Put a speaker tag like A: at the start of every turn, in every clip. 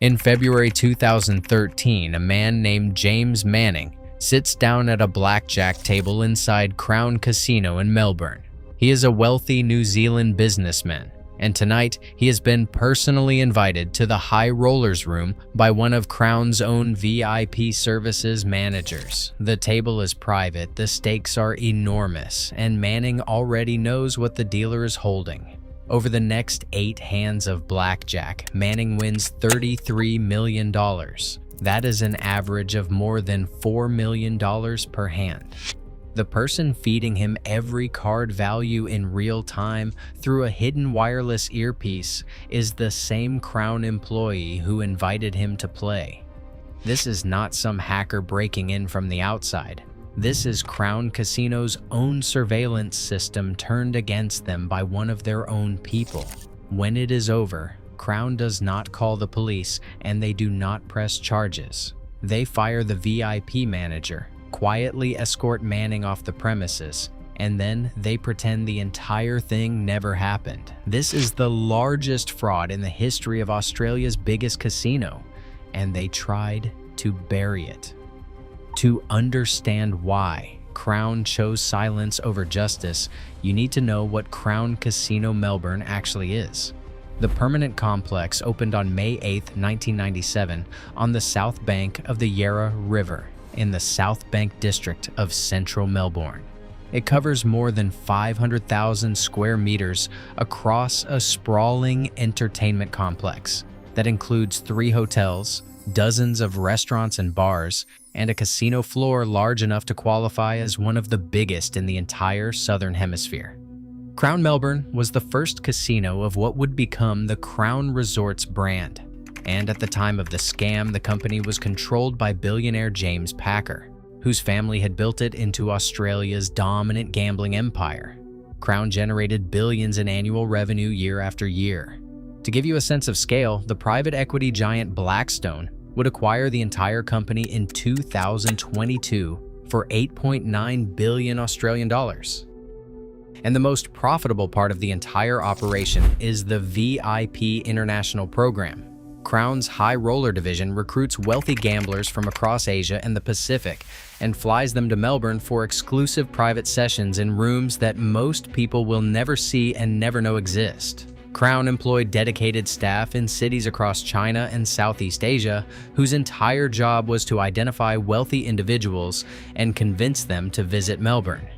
A: In February 2013, a man named James Manning sits down at a blackjack table inside Crown Casino in Melbourne. He is a wealthy New Zealand businessman, and tonight he has been personally invited to the High Rollers room by one of Crown's own VIP services managers. The table is private, the stakes are enormous, and Manning already knows what the dealer is holding. Over the next 8 hands of blackjack, Manning wins $33 million. That is an average of more than $4 million per hand. The person feeding him every card value in real time through a hidden wireless earpiece is the same Crown employee who invited him to play. This is not some hacker breaking in from the outside. This is Crown Casino's own surveillance system turned against them by one of their own people. When it is over, Crown does not call the police and they do not press charges. They fire the VIP manager, quietly escort Manning off the premises, and then they pretend the entire thing never happened. This is the largest fraud in the history of Australia's biggest casino, and they tried to bury it. To understand why Crown chose silence over justice, you need to know what Crown Casino Melbourne actually is. The permanent complex opened on May 8, 1997, on the south bank of the Yarra River in the South Bank district of central Melbourne. It covers more than 500,000 square meters across a sprawling entertainment complex that includes 3 hotels, dozens of restaurants and bars, and a casino floor large enough to qualify as one of the biggest in the entire Southern Hemisphere. Crown Melbourne was the first casino of what would become the Crown Resorts brand, and at the time of the scam, the company was controlled by billionaire James Packer, whose family had built it into Australia's dominant gambling empire. Crown generated billions in annual revenue year after year. To give you a sense of scale, the private equity giant Blackstone would acquire the entire company in 2022 for 8.9 billion Australian dollars. And the most profitable part of the entire operation is the VIP International program. Crown's High Roller division recruits wealthy gamblers from across Asia and the Pacific and flies them to Melbourne for exclusive private sessions in rooms that most people will never see and never know exist. Crown employed dedicated staff in cities across China and Southeast Asia whose entire job was to identify wealthy individuals and convince them to visit Melbourne.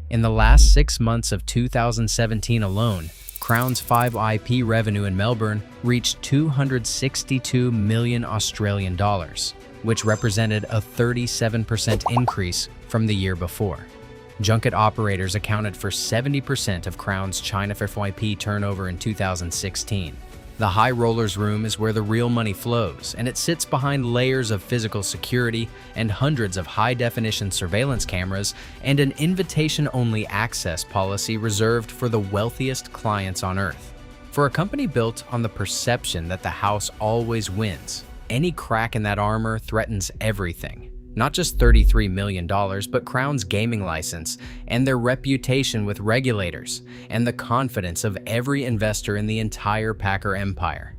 A: In the last 6 months of 2017 alone, Crown's 5 IP revenue in Melbourne reached 262 million Australian dollars, which represented a 37% increase from the year before. Junket operators accounted for 70% of Crown's China FYP turnover in 2016. The High Rollers room is where the real money flows, and it sits behind layers of physical security and hundreds of high-definition surveillance cameras and an invitation-only access policy reserved for the wealthiest clients on Earth. For a company built on the perception that the house always wins, any crack in that armor threatens everything. Not just $33 million, but Crown's gaming license and their reputation with regulators and the confidence of every investor in the entire Packer empire.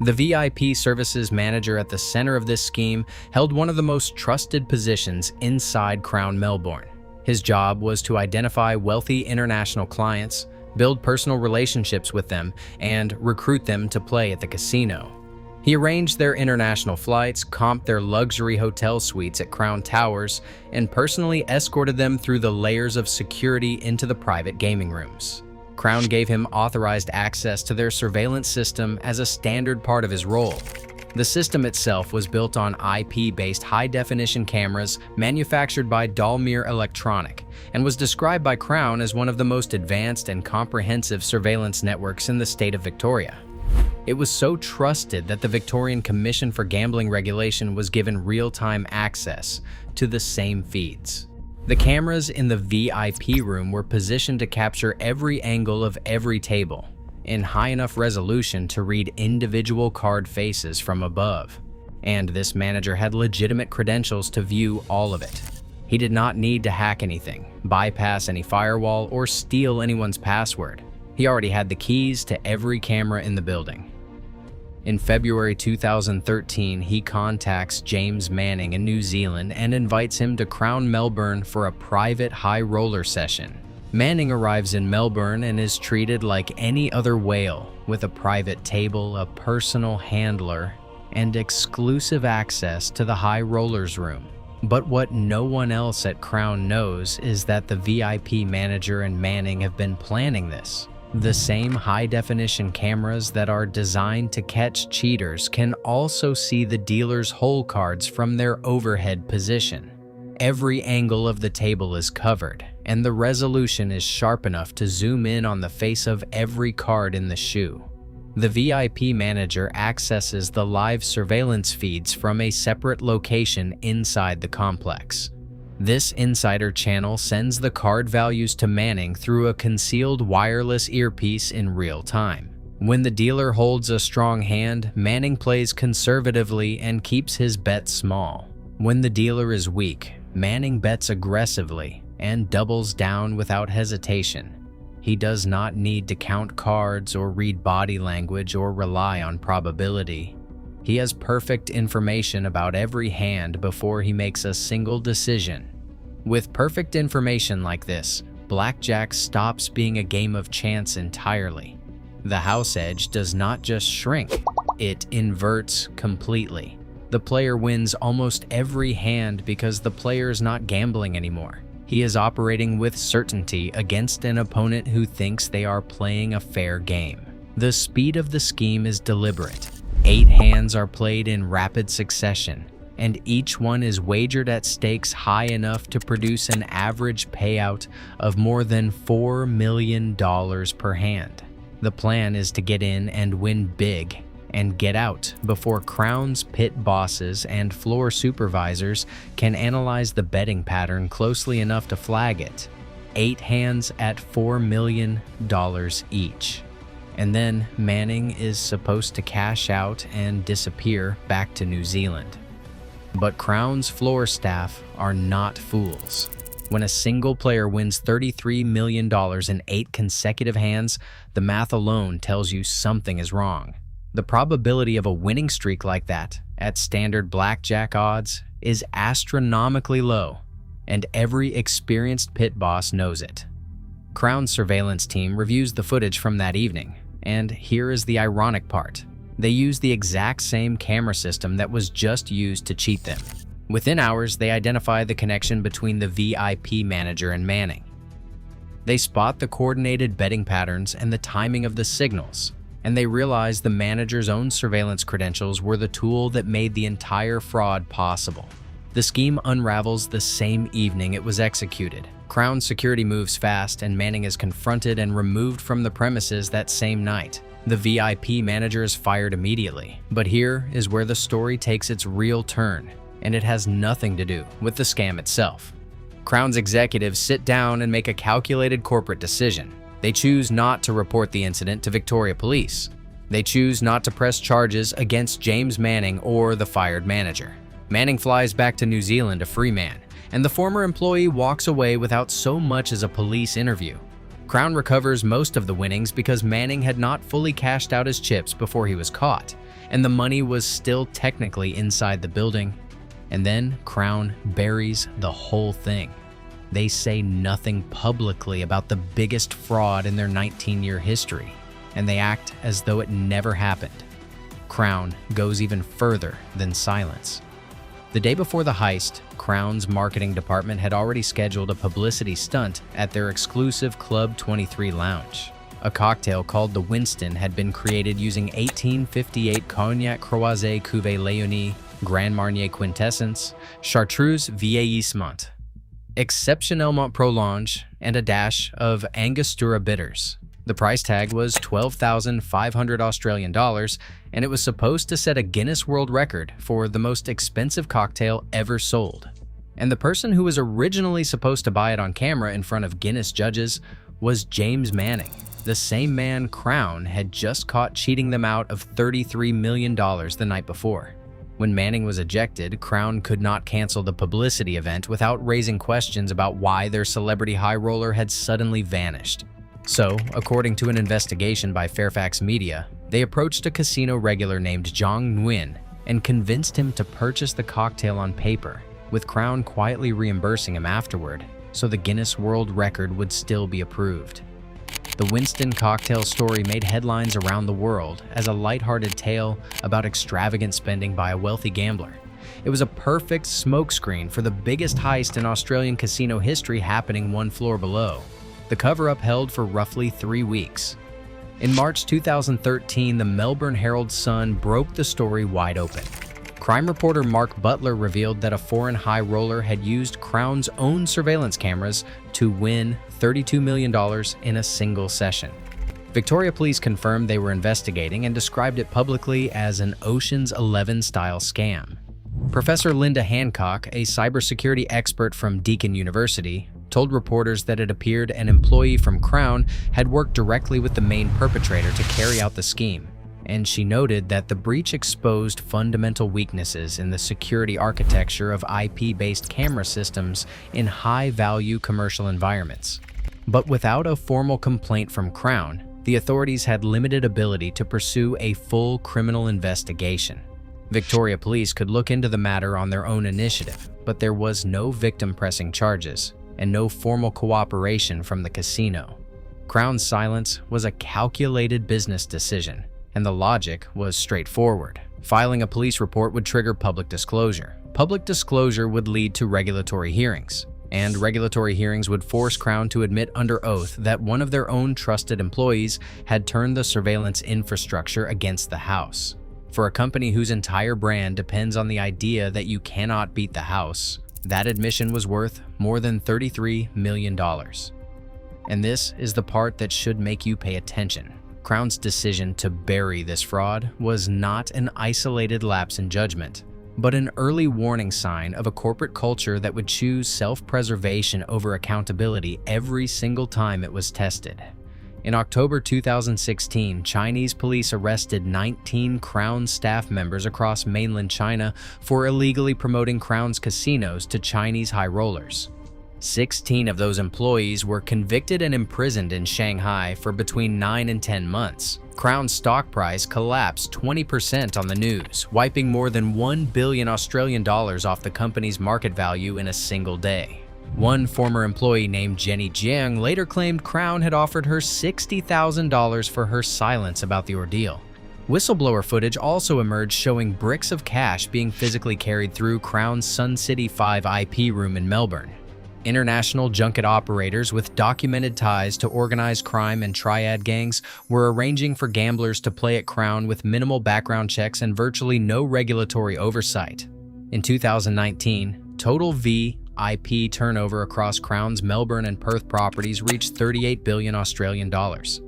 A: The VIP services manager at the center of this scheme held one of the most trusted positions inside Crown Melbourne. His job was to identify wealthy international clients, build personal relationships with them, and recruit them to play at the casino. He arranged their international flights, comped their luxury hotel suites at Crown Towers, and personally escorted them through the layers of security into the private gaming rooms. Crown gave him authorized access to their surveillance system as a standard part of his role. The system itself was built on IP-based high-definition cameras manufactured by Dalmir Electronic and was described by Crown as one of the most advanced and comprehensive surveillance networks in the state of Victoria. It was so trusted that the Victorian Commission for Gambling Regulation was given real-time access to the same feeds. The cameras in the VIP room were positioned to capture every angle of every table, in high enough resolution to read individual card faces from above. And this manager had legitimate credentials to view all of it. He did not need to hack anything, bypass any firewall, or steal anyone's password. He already had the keys to every camera in the building. In February 2013, he contacts James Manning in New Zealand and invites him to Crown Melbourne for a private high roller session. Manning arrives in Melbourne and is treated like any other whale, with a private table, a personal handler, and exclusive access to the high rollers room. But what no one else at Crown knows is that the VIP manager and Manning have been planning this. The same high-definition cameras that are designed to catch cheaters can also see the dealer's hole cards from their overhead position. Every angle of the table is covered, and the resolution is sharp enough to zoom in on the face of every card in the shoe. The VIP manager accesses the live surveillance feeds from a separate location inside the complex. This insider channel sends the card values to Manning through a concealed wireless earpiece in real time. When the dealer holds a strong hand, Manning plays conservatively and keeps his bet small. When the dealer is weak, Manning bets aggressively and doubles down without hesitation. He does not need to count cards or read body language or rely on probability. He has perfect information about every hand before he makes a single decision. With perfect information like this, Blackjack stops being a game of chance entirely. The house edge does not just shrink, it inverts completely. The player wins almost every hand because the player is not gambling anymore. He is operating with certainty against an opponent who thinks they are playing a fair game. The speed of the scheme is deliberate. 8 hands are played in rapid succession, and each one is wagered at stakes high enough to produce an average payout of more than $4 million per hand. The plan is to get in and win big, and get out before Crown's pit bosses and floor supervisors can analyze the betting pattern closely enough to flag it. 8 hands at $4 million each. And then Manning is supposed to cash out and disappear back to New Zealand. But Crown's floor staff are not fools. When a single player wins $33 million in 8 consecutive hands, the math alone tells you something is wrong. The probability of a winning streak like that, at standard blackjack odds, is astronomically low, and every experienced pit boss knows it. Crown's surveillance team reviews the footage from that evening, and here is the ironic part. They use the exact same camera system that was just used to cheat them. Within hours, they identify the connection between the VIP manager and Manning. They spot the coordinated betting patterns and the timing of the signals, and they realize the manager's own surveillance credentials were the tool that made the entire fraud possible. The scheme unravels the same evening it was executed. Crown security moves fast, and Manning is confronted and removed from the premises that same night. The VIP manager is fired immediately. But here is where the story takes its real turn, and it has nothing to do with the scam itself. Crown's executives sit down and make a calculated corporate decision. They choose not to report the incident to Victoria Police. They choose not to press charges against James Manning or the fired manager. Manning flies back to New Zealand a free man, and the former employee walks away without so much as a police interview. Crown recovers most of the winnings because Manning had not fully cashed out his chips before he was caught, and the money was still technically inside the building. And then Crown buries the whole thing. They say nothing publicly about the biggest fraud in their 19-year history, and they act as though it never happened. Crown goes even further than silence. The day before the heist, Crown's marketing department had already scheduled a publicity stunt at their exclusive Club 23 lounge. A cocktail called the Winston had been created using 1858 Cognac Croisé Cuvée Léonie, Grand Marnier Quintessence, Chartreuse Vieillissement, Exceptionnellement Prolonge, and a dash of Angostura bitters. The price tag was $12,500 Australian dollars, and it was supposed to set a Guinness World Record for the most expensive cocktail ever sold. And the person who was originally supposed to buy it on camera in front of Guinness judges was James Manning, the same man Crown had just caught cheating them out of $33 million the night before. When Manning was ejected, Crown could not cancel the publicity event without raising questions about why their celebrity high roller had suddenly vanished. So, according to an investigation by Fairfax Media, they approached a casino regular named Zhang Nguyen and convinced him to purchase the cocktail on paper, with Crown quietly reimbursing him afterward, so the Guinness World Record would still be approved. The Winston cocktail story made headlines around the world as a lighthearted tale about extravagant spending by a wealthy gambler. It was a perfect smokescreen for the biggest heist in Australian casino history happening one floor below. The cover-up held for roughly 3 weeks. In March 2013, the Melbourne Herald-Sun broke the story wide open. Crime reporter Mark Butler revealed that a foreign high roller had used Crown's own surveillance cameras to win $32 million in a single session. Victoria Police confirmed they were investigating and described it publicly as an Ocean's 11-style scam. Professor Linda Hancock, a cybersecurity expert from Deakin University, told reporters that it appeared an employee from Crown had worked directly with the main perpetrator to carry out the scheme, and she noted that the breach exposed fundamental weaknesses in the security architecture of IP-based camera systems in high-value commercial environments. But without a formal complaint from Crown, the authorities had limited ability to pursue a full criminal investigation. Victoria Police could look into the matter on their own initiative, but there was no victim pressing charges and no formal cooperation from the casino. Crown's silence was a calculated business decision, and the logic was straightforward. Filing a police report would trigger public disclosure. Public disclosure would lead to regulatory hearings, and regulatory hearings would force Crown to admit under oath that one of their own trusted employees had turned the surveillance infrastructure against the house. For a company whose entire brand depends on the idea that you cannot beat the house, that admission was worth more than $33 million. And this is the part that should make you pay attention. Crown's decision to bury this fraud was not an isolated lapse in judgment, but an early warning sign of a corporate culture that would choose self-preservation over accountability every single time it was tested. In October 2016, Chinese police arrested 19 Crown staff members across mainland China for illegally promoting Crown's casinos to Chinese high rollers. 16 of those employees were convicted and imprisoned in Shanghai for between 9 and 10 months. Crown's stock price collapsed 20% on the news, wiping more than $1 billion Australian dollars off the company's market value in a single day. One former employee named Jenny Jiang later claimed Crown had offered her $60,000 for her silence about the ordeal. Whistleblower footage also emerged showing bricks of cash being physically carried through Crown's Sun City 5 IP room in Melbourne. International junket operators with documented ties to organized crime and triad gangs were arranging for gamblers to play at Crown with minimal background checks and virtually no regulatory oversight. In 2019, total VIP turnover across Crown's Melbourne and Perth properties reached 38 billion Australian dollars.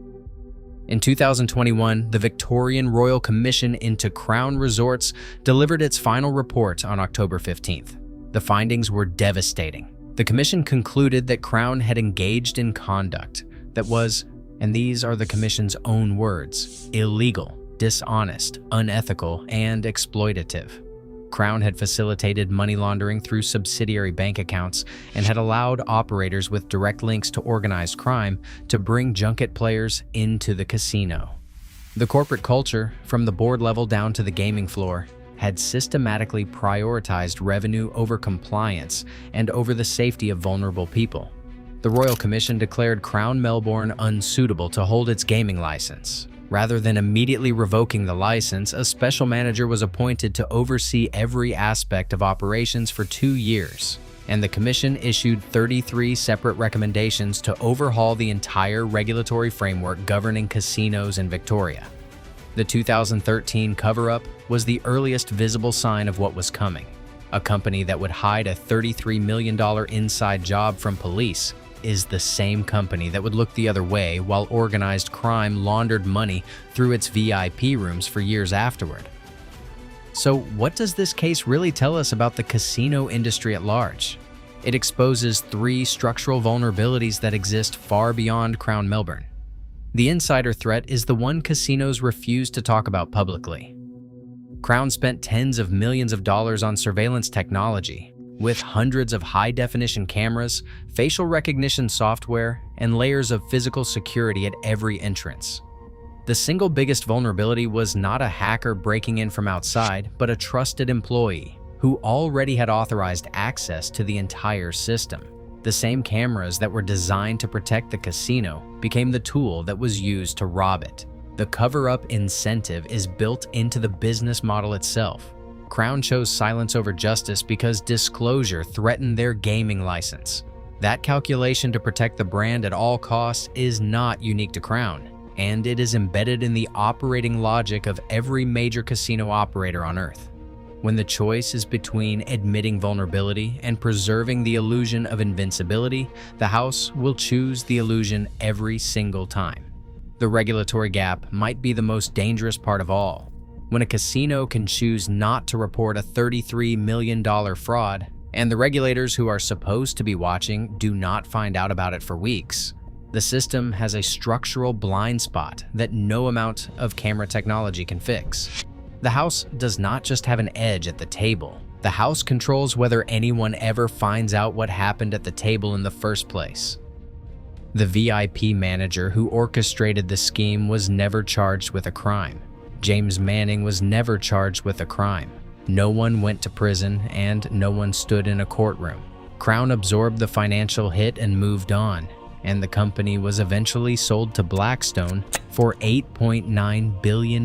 A: In 2021, the Victorian Royal Commission into Crown Resorts delivered its final report on October 15th. The findings were devastating. The Commission concluded that Crown had engaged in conduct that was, and these are the Commission's own words, illegal, dishonest, unethical, and exploitative. Crown had facilitated money laundering through subsidiary bank accounts and had allowed operators with direct links to organized crime to bring junket players into the casino. The corporate culture, from the board level down to the gaming floor, had systematically prioritized revenue over compliance and over the safety of vulnerable people. The Royal Commission declared Crown Melbourne unsuitable to hold its gaming license. Rather than immediately revoking the license, a special manager was appointed to oversee every aspect of operations for 2 years, and the Commission issued 33 separate recommendations to overhaul the entire regulatory framework governing casinos in Victoria. The 2013 cover-up was the earliest visible sign of what was coming. A company that would hide a $33 million inside job from police is the same company that would look the other way while organized crime laundered money through its VIP rooms for years afterward. So what does this case really tell us about the casino industry at large? It exposes 3 structural vulnerabilities that exist far beyond Crown Melbourne. The insider threat is the one casinos refuse to talk about publicly. Crown spent tens of millions of dollars on surveillance technology, With hundreds of high-definition cameras, facial recognition software, and layers of physical security at every entrance. The single biggest vulnerability was not a hacker breaking in from outside, but a trusted employee who already had authorized access to the entire system. The same cameras that were designed to protect the casino became the tool that was used to rob it. The cover-up incentive is built into the business model itself. Crown chose silence over justice because disclosure threatened their gaming license. That calculation to protect the brand at all costs is not unique to Crown, and it is embedded in the operating logic of every major casino operator on Earth. When the choice is between admitting vulnerability and preserving the illusion of invincibility, the house will choose the illusion every single time. The regulatory gap might be the most dangerous part of all. When a casino can choose not to report a $33 million fraud, and the regulators who are supposed to be watching do not find out about it for weeks, the system has a structural blind spot that no amount of camera technology can fix. The house does not just have an edge at the table. The house controls whether anyone ever finds out what happened at the table in the first place. The VIP manager who orchestrated the scheme was never charged with a crime. James Manning was never charged with a crime. No one went to prison and no one stood in a courtroom. Crown absorbed the financial hit and moved on, and the company was eventually sold to Blackstone for $8.9 billion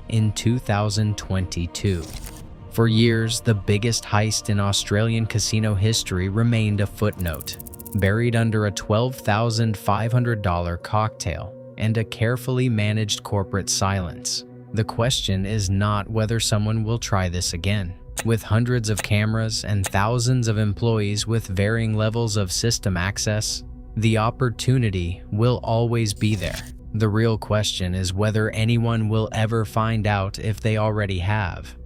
A: in 2022. For years, the biggest heist in Australian casino history remained a footnote, buried under a $12,500 cocktail and a carefully managed corporate silence. The question is not whether someone will try this again. With hundreds of cameras and thousands of employees with varying levels of system access, the opportunity will always be there. The real question is whether anyone will ever find out if they already have.